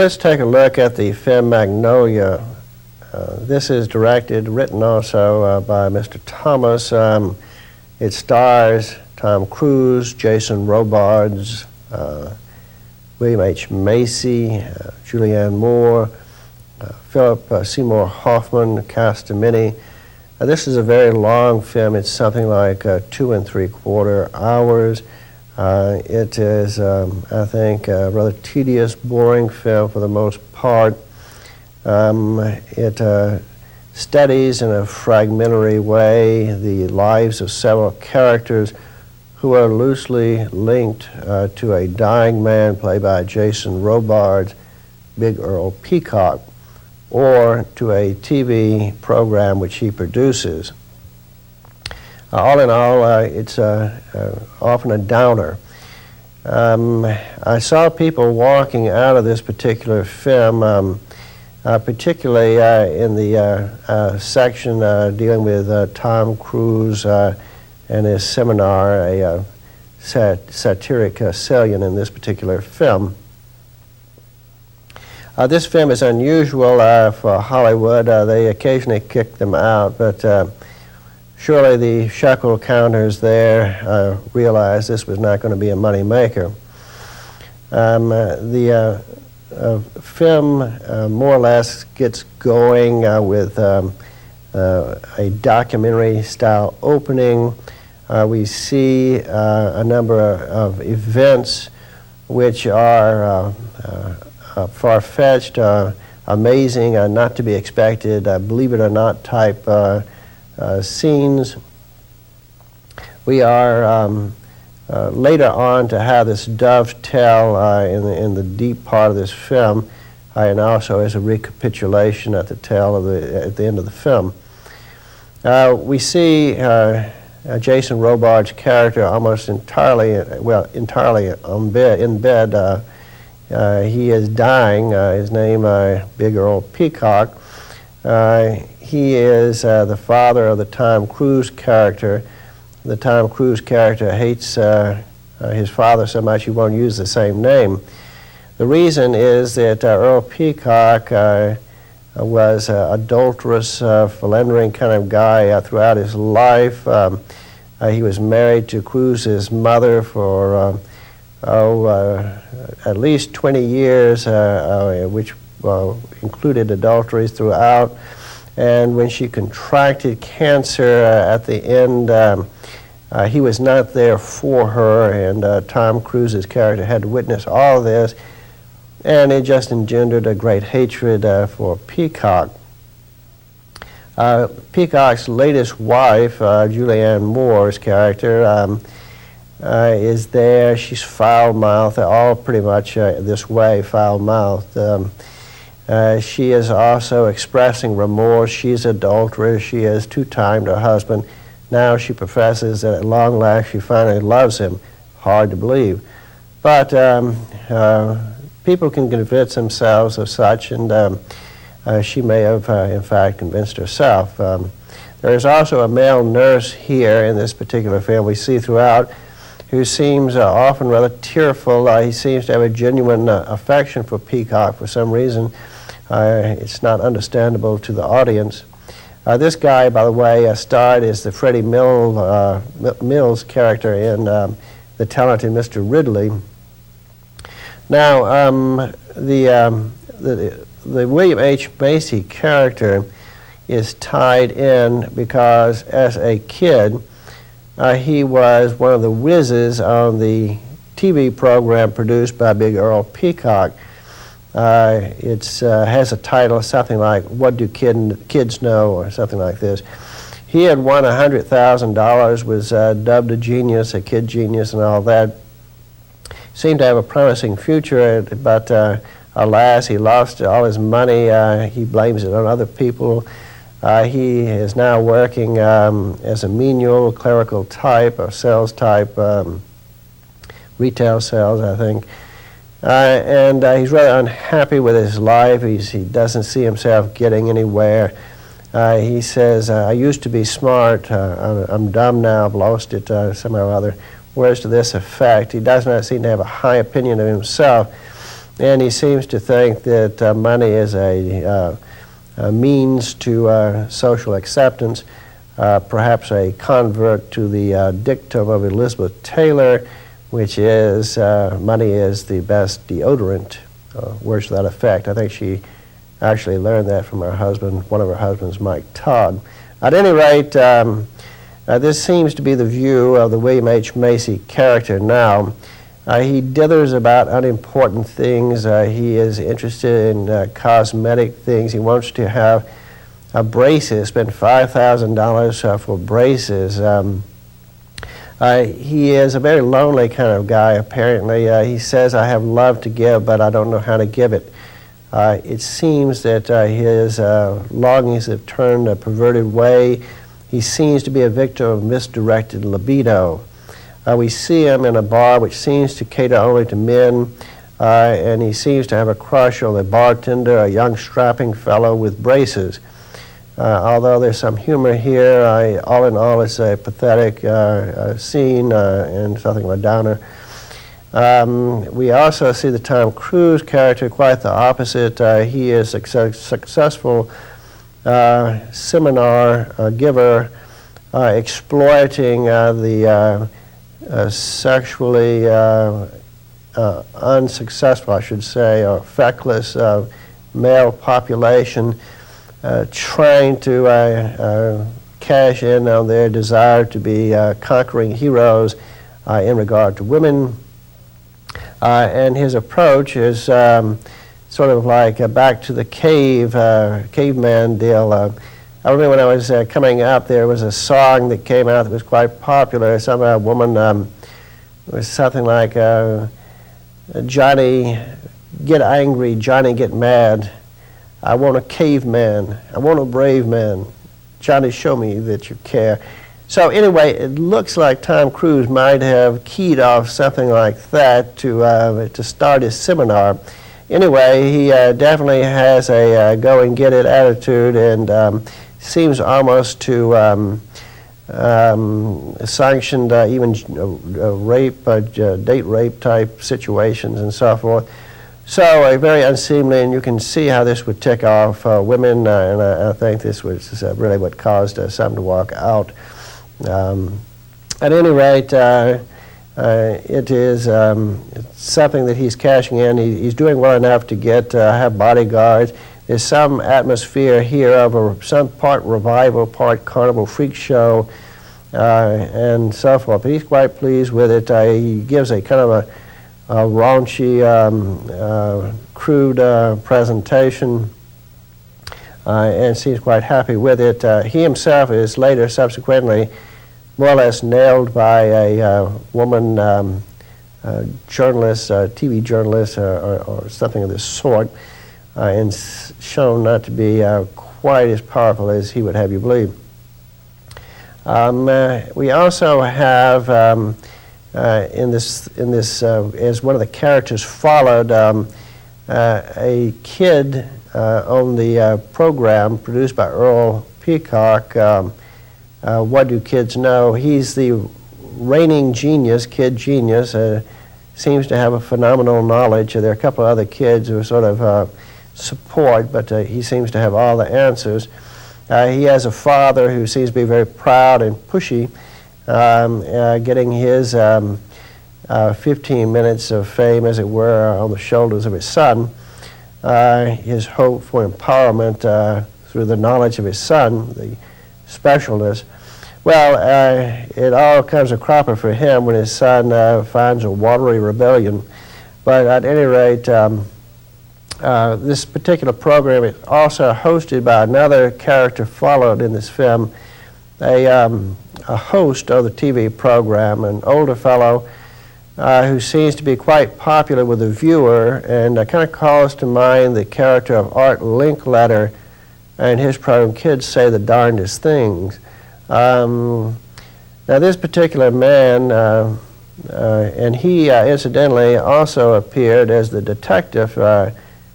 let's take a look at the film Magnolia. This is directed, written also by Mr. Thomas. It stars Tom Cruise, Jason Robards, William H. Macy, Julianne Moore, Philip Seymour Hoffman, cast of many. This is a very long film. It's something like 2 3/4 hours. It is, I think, a rather tedious, boring film for the most part. It studies in a fragmentary way the lives of several characters who are loosely linked to a dying man played by Jason Robards, Big Earl Peacock, or to a TV program which he produces. All in all, it's often a downer. I saw people walking out of this particular film, particularly in the section dealing with Tom Cruise and his seminar, a satiric salient in this particular film. This film is unusual for Hollywood. They occasionally kick them out, but surely the shekel counters there realized this was not going to be a money maker. The film more or less gets going with a documentary style opening. We see a number of events which are far-fetched, amazing, not to be expected, believe it or not type scenes. We are later on to have this dovetail in the deep part of this film, and also as a recapitulation at the end of the film. We see Jason Robards' character almost entirely in bed. He is dying. His name, Big Earl Peacock. He is the father of the Tom Cruise character. The Tom Cruise character hates his father so much he won't use the same name. The reason is that Earl Peacock was an adulterous, philandering kind of guy throughout his life. He was married to Cruise's mother for at least 20 years, which included adulteries throughout. And when she contracted cancer at the end, he was not there for her, and Tom Cruise's character had to witness all of this, and it just engendered a great hatred for Peacock. Peacock's latest wife, Julianne Moore's character, is there. She's foul-mouthed, all pretty much this way, foul-mouthed. She is also expressing remorse. She's adulterous. She has two-timed her husband. Now she professes that at long last she finally loves him. Hard to believe. But people can convince themselves of such, and she may have, in fact, convinced herself. There is also a male nurse here in this particular film we see throughout, who seems often rather tearful. He seems to have a genuine affection for Peacock for some reason. It's not understandable to the audience. This guy, by the way, starred as the Freddie Mills character in The Talented Mr. Ridley. Now, the William H. Macy character is tied in because as a kid, he was one of the whizzes on the TV program produced by Big Earl Peacock. It has a title, something like "What Do Kids Know?" or something like this. He had won $100,000, was dubbed a genius, a kid genius, and all that. Seemed to have a promising future, but alas, he lost all his money. He blames it on other people. He is now working as a menial, clerical type, or sales type, retail sales, I think. And he's rather unhappy with his life. He doesn't see himself getting anywhere. He says, I used to be smart. I'm dumb now. I've lost it somehow or other. Words to this effect. He does not seem to have a high opinion of himself. and he seems to think that money is a means to social acceptance, perhaps a convert to the dictum of Elizabeth Taylor, which is money is the best deodorant, words to that effect. I think she actually learned that from her husband, one of her husbands, Mike Todd. At any rate, this seems to be the view of the William H. Macy character now. He dithers about unimportant things. He is interested in cosmetic things. He wants to have braces, spend $5,000 for braces. He is a very lonely kind of guy, apparently. He says, I have love to give, but I don't know how to give it. It seems that his longings have turned a perverted way. He seems to be a victim of misdirected libido. We see him in a bar which seems to cater only to men, and he seems to have a crush on the bartender, a young strapping fellow with braces. Although there's some humor here, all in all it's a pathetic scene and something of a downer. We also see the Tom Cruise character quite the opposite. He is a successful seminar giver, exploiting the sexually unsuccessful, I should say, or feckless male population, trying to cash in on their desire to be conquering heroes in regard to women. And his approach is sort of like back to the caveman deal. I remember when I was coming up, there was a song that came out that was quite popular. Some woman, it was something like, Johnny, get angry, Johnny, get mad. I want a caveman, I want a brave man. Johnny, show me that you care. So anyway, it looks like Tom Cruise might have keyed off something like that to start his seminar. Anyway, he definitely has a go and get it attitude, and seems almost to sanctioned even rape, date rape type situations and so forth. So very unseemly, and you can see how this would tick off women, and I think this was really what caused some to walk out. At any rate, it is something that he's cashing in. He's doing well enough to have bodyguards. There's some atmosphere here of some part revival, part carnival freak show, and so forth. But he's quite pleased with it. He gives a kind of a raunchy, crude presentation, and seems quite happy with it. He himself is later, subsequently, more or less nailed by a woman journalist, TV journalist, or something of this sort, and shown not to be quite as powerful as he would have you believe. We also have in this as one of the characters followed, a kid on the program produced by Earl Peacock. What Do Kids Know? He's the reigning genius, kid genius. Seems to have a phenomenal knowledge. There are a couple of other kids who sort of support, but he seems to have all the answers. He has a father who seems to be very proud and pushy, getting his 15 minutes of fame, as it were, on the shoulders of his son. His hope for empowerment through the knowledge of his son, the specialness. Well, it all comes a cropper for him when his son finds a watery rebellion. But at any rate, this particular program is also hosted by another character followed in this film, a host of the TV program, an older fellow who seems to be quite popular with the viewer, and kind of calls to mind the character of Art Linkletter and his program, Kids Say the Darndest Things. Now this particular man, and he incidentally also appeared as the detective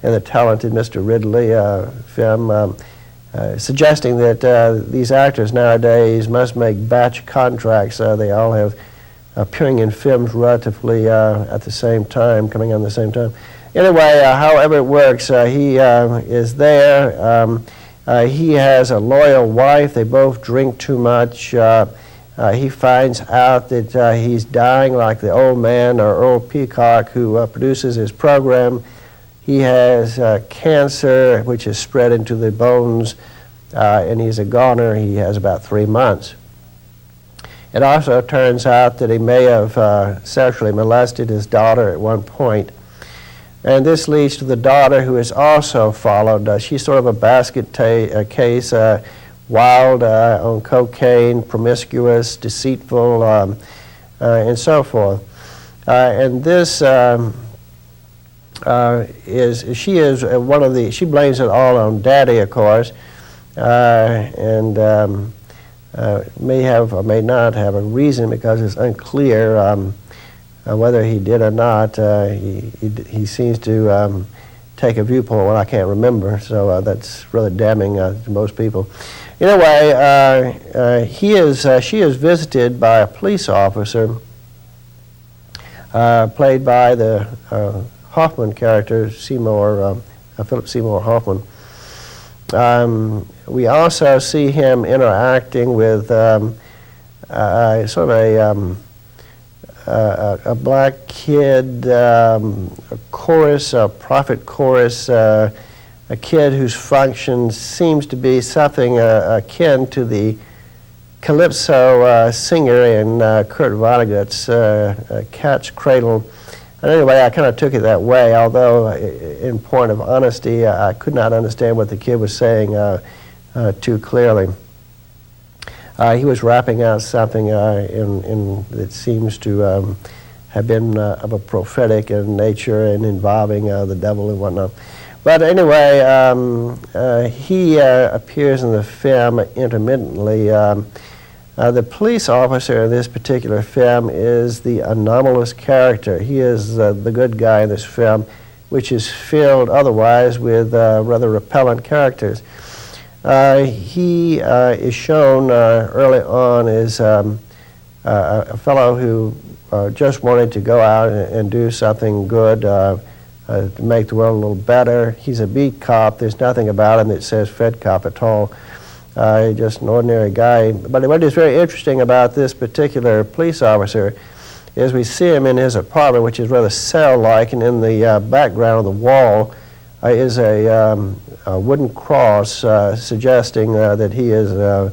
in the talented Mr. Reilly film, suggesting that these actors nowadays must make batch contracts. They all have appearing in films relatively at the same time, coming on the same time. Anyway, however it works, he is there. He has a loyal wife. They both drink too much. He finds out that he's dying like the old man, or Earl Peacock, who produces his program. He has cancer, which is spread into the bones, and he's a goner. He has about 3 months. It also turns out that he may have sexually molested his daughter at one point. And this leads to the daughter, who is also followed. She's sort of a basket case, wild, on cocaine, promiscuous, deceitful, and so forth. And this she blames it all on Daddy, of course, and may have or may not have a reason, because it's unclear whether he did or not. He seems to take a viewpoint when I can't remember, so that's rather damning to most people. Anyway, she is visited by a police officer played by the Hoffman character, Philip Seymour Hoffman. We also see him interacting with sort of a black kid, a chorus, a prophet chorus, a kid whose function seems to be something akin to the calypso singer in Kurt Vonnegut's Cat's Cradle. And anyway, I kind of took it that way, although in point of honesty, I could not understand what the kid was saying too clearly. He was rapping out something that seems to have been of a prophetic in nature and involving the devil and whatnot. But anyway, he appears in the film intermittently. The police officer in this particular film is the anomalous character. He is the good guy in this film, which is filled otherwise with rather repellent characters. He is shown early on as a fellow who just wanted to go out and do something good to make the world a little better. He's a beat cop. There's nothing about him that says Fed cop at all. Just an ordinary guy. But what is very interesting about this particular police officer is we see him in his apartment, which is rather cell-like, and in the background of the wall is a wooden cross suggesting that he is a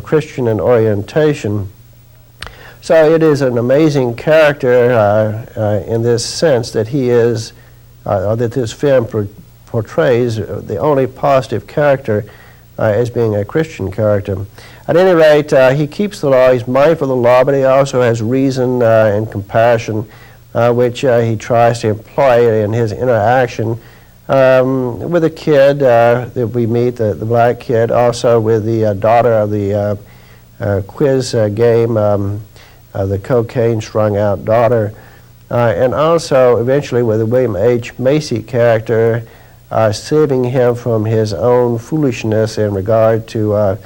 Christian in orientation. So it is an amazing character in this sense that he is, or that this film portrays the only positive character as being a Christian character. At any rate, he keeps the law, he's mindful of the law, but he also has reason and compassion, which he tries to employ in his interaction with a kid that we meet, the black kid, also with the daughter of the quiz game, the cocaine strung out daughter, and also eventually with the William H. Macy character, saving him from his own foolishness in regard to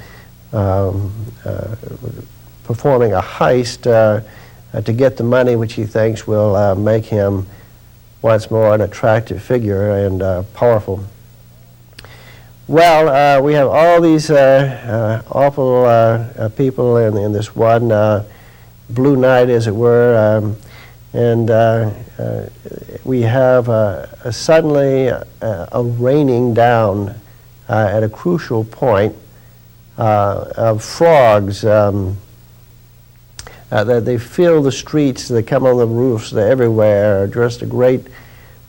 performing a heist to get the money which he thinks will make him once more an attractive figure and powerful. Well, we have all these awful people in this one blue night, as it were, and we have suddenly a raining down at a crucial point of frogs. They fill the streets, they come on the roofs, they're everywhere, just a great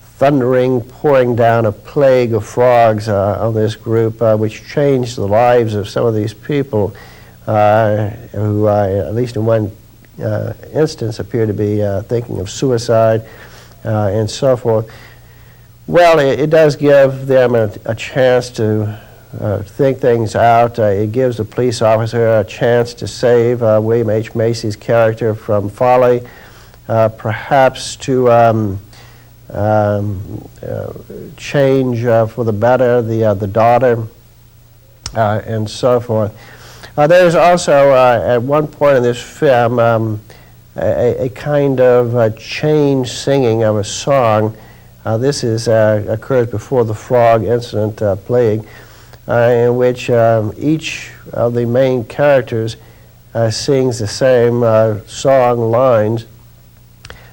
thundering, pouring down a plague of frogs on this group, which changed the lives of some of these people who, at least in one instance, appear to be thinking of suicide and so forth. Well, it does give them a chance to think things out. It gives the police officer a chance to save William H. Macy's character from folly, perhaps to change for the better the daughter, and so forth. There's also, at one point in this film, a kind of change singing of a song This occurs before the frog incident plague, in which each of the main characters sings the same song lines,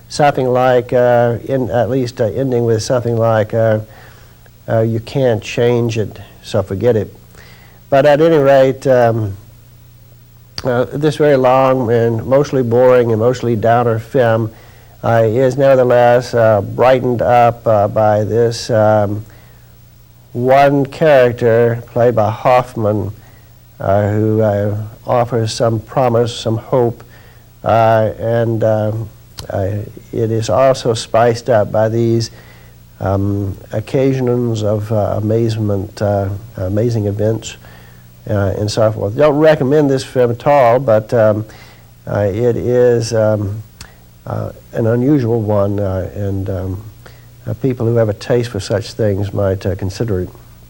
something like, at least ending with something like, you can't change it, so forget it. But at any rate, this very long and mostly boring and mostly downer film is nevertheless brightened up by this one character played by Hoffman, who offers some promise, some hope, and it is also spiced up by these occasions of amazement, amazing events, and so forth. Don't recommend this film at all, but it is an unusual one, and people who have a taste for such things might consider it.